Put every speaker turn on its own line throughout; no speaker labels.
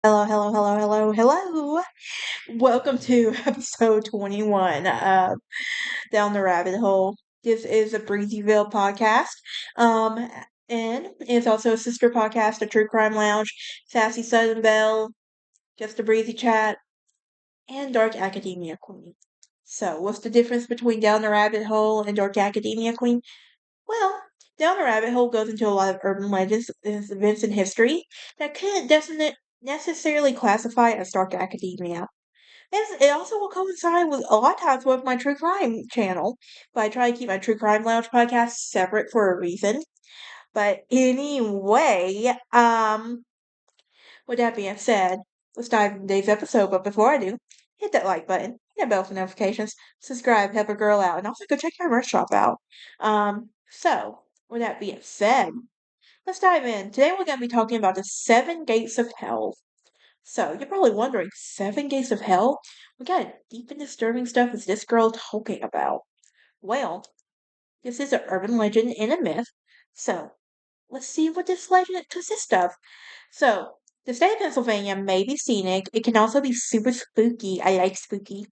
Hello, hello, hello, hello, hello. Welcome to episode 21 of Down the Rabbit Hole. This is a Breezyville podcast. Um, and it's also a sister podcast, a True Crime Lounge, Sassy Southern Belle, Just a Breezy Chat, and Dark Academia Queen. So, what's the difference between Down the Rabbit Hole and Dark Academia Queen? Well, Down the Rabbit Hole goes into a lot of urban legends, events, and history that couldn't necessarily classify as dark academia. It also will coincide with a lot of times with my true crime channel, but I try to keep my true crime lounge podcast separate for a reason. But anyway, with that being said, let's dive into today's episode. But before I do, hit that like button, hit that bell for notifications, subscribe, help a girl out, and also go check my merch shop out. So with that being said, let's dive in. Today we're going to be talking about the seven gates of hell. So you're probably wondering, seven gates of hell? What kind of deep and disturbing stuff is this girl talking about? Well, this is an urban legend and a myth. So let's see what this legend consists of. So, the state of Pennsylvania may be scenic. It can also be super spooky. I like spooky.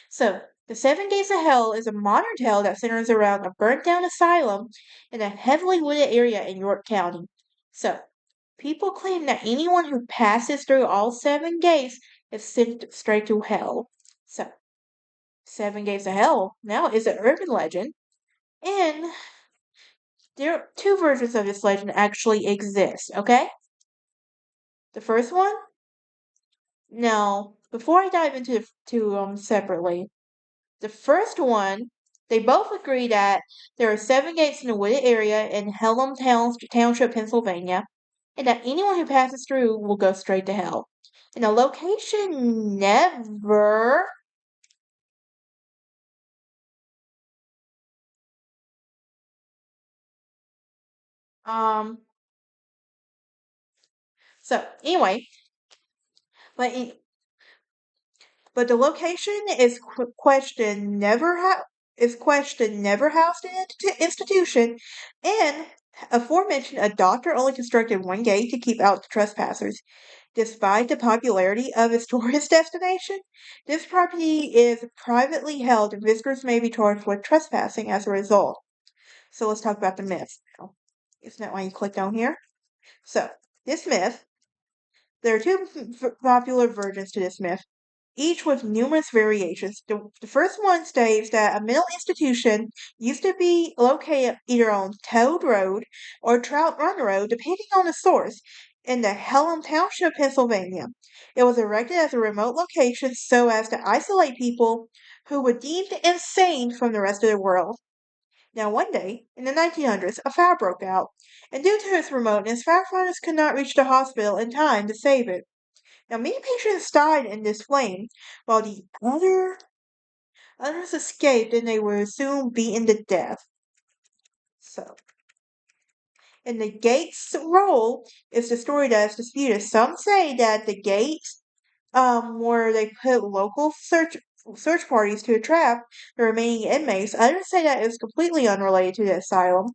So, the Seven Gates of Hell is a modern tale that centers around a burnt down asylum in a heavily wooded area in York County. So, people claim that anyone who passes through all seven gates is sent straight to hell. So, Seven Gates of Hell now is an urban legend, and there are two versions of this legend actually exist, okay? The first one. Now, before I dive into separately, the first one, they both agree that there are seven gates in the wooded area in Township, Pennsylvania, and that anyone who passes through will go straight to hell. And the location never. Um. So anyway, but but the location is questioned never housed in an institution, and aforementioned a doctor only constructed one gate to keep out the trespassers. Despite the popularity of its tourist destination, this property is privately held and visitors may be charged with trespassing as a result. So let's talk about the myth now. Isn't that why you clicked on here? So, this myth, there are two popular versions to this myth, each with numerous variations. The first one states that a mental institution used to be located either on Toad Road or Trout Run Road, depending on the source, in the Pelham Township, Pennsylvania. It was erected as a remote location so as to isolate people who were deemed insane from the rest of the world. Now, one day, in the 1900s, a fire broke out, and due to its remoteness, firefighters could not reach the hospital in time to save it. Now, many patients died in this flame, while the others escaped and they were soon beaten to death. So, and the gate's role is the story that is disputed. Some say that the gates, where they put local search parties to trap the remaining inmates. Others say that is completely unrelated to the asylum,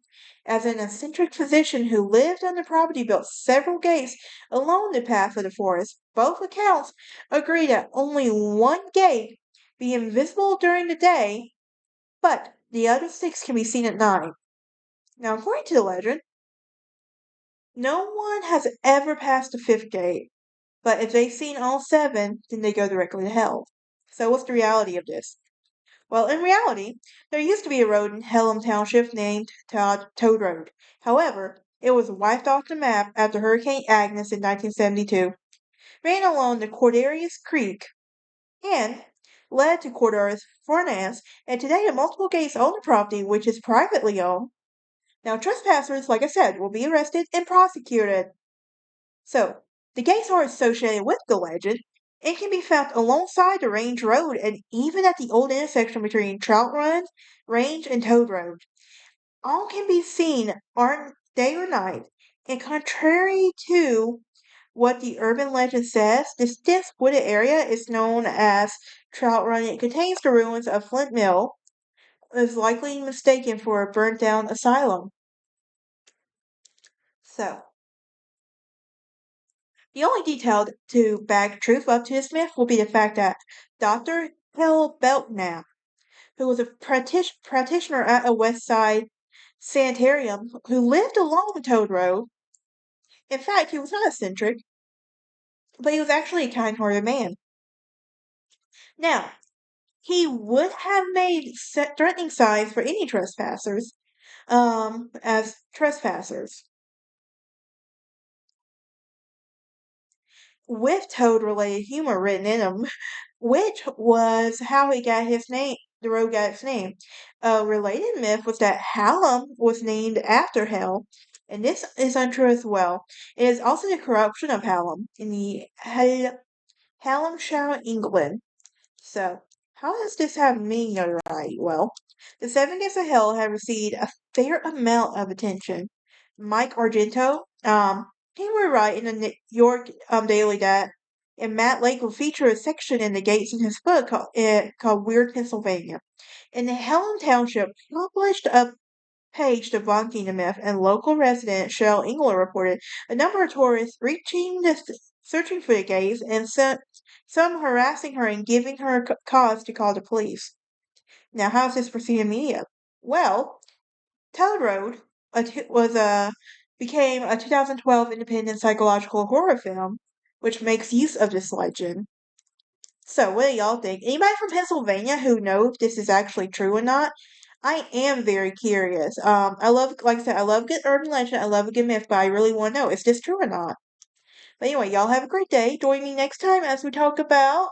as an eccentric physician who lived on the property built several gates along the path of the forest. Both accounts agree that only one gate be invisible during the day, but the other six can be seen at night. Now, according to the legend, no one has ever passed the fifth gate, but if they've seen all seven, then they go directly to hell. So, what's the reality of this? Well, in reality, there used to be a road in Pelham Township named Toad Road. However, it was wiped off the map after Hurricane Agnes in 1972, ran along the Cordarius Creek, and led to Cordarius Furnace, and today the multiple gates own the property, which is privately owned. Now, trespassers, like I said, will be arrested and prosecuted. So, the gates are associated with the legend and can be found alongside the Range Road and even at the old intersection between Trout Run, Range, and Toad Road. All can be seen on day or night, and contrary to what the urban legend says, this dense wooded area is known as Trout Run. It contains the ruins of Flint Mill, is likely mistaken for a burnt down asylum. So, The only detail to back truth up to this myth will be the fact that Dr. Hill Belknap, who was a practitioner at a West Side sanitarium who lived along Toad Road, in fact, he was not eccentric, but he was actually a kind-hearted man. Now, he would have made threatening signs for any trespassers, as trespassers, with toad-related humor written in them, which was how he got his name. The road got its name. A related myth was that Hallam was named after Hell, and this is untrue as well. It is also the corruption of Hallam in the Hallamshire, England. So, how does this have me notoriety? Well, the Seven Gifts of Hell have received a fair amount of attention. Mike Argento, he would write in the New York Daily that, and Matt Lake will feature a section in the Gates in his book called Weird Pennsylvania. And the Helen Township published a page debunking the myth, and local resident Cheryl Engler reported a number of tourists searching for the gates and some harassing her and giving her cause to call the police. Now, how's this proceed in media? Well, Toad Road was became a 2012 independent psychological horror film, which makes use of this legend. So, what do y'all think? Anybody from Pennsylvania who knows if this is actually true or not? I am very curious. I love, like I said, I love good urban legend. I love a good myth, but I really want to know, is this true or not? But anyway, y'all have a great day. Join me next time as we talk about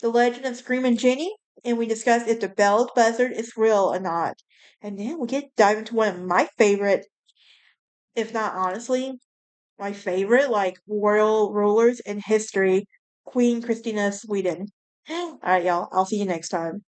the legend of Screaming Jenny, and we discuss if the belled buzzard is real or not. And then we get dive into one of my favorite, if not honestly, my favorite, like royal rulers in history, Queen Christina of Sweden. All right, y'all. I'll see you next time.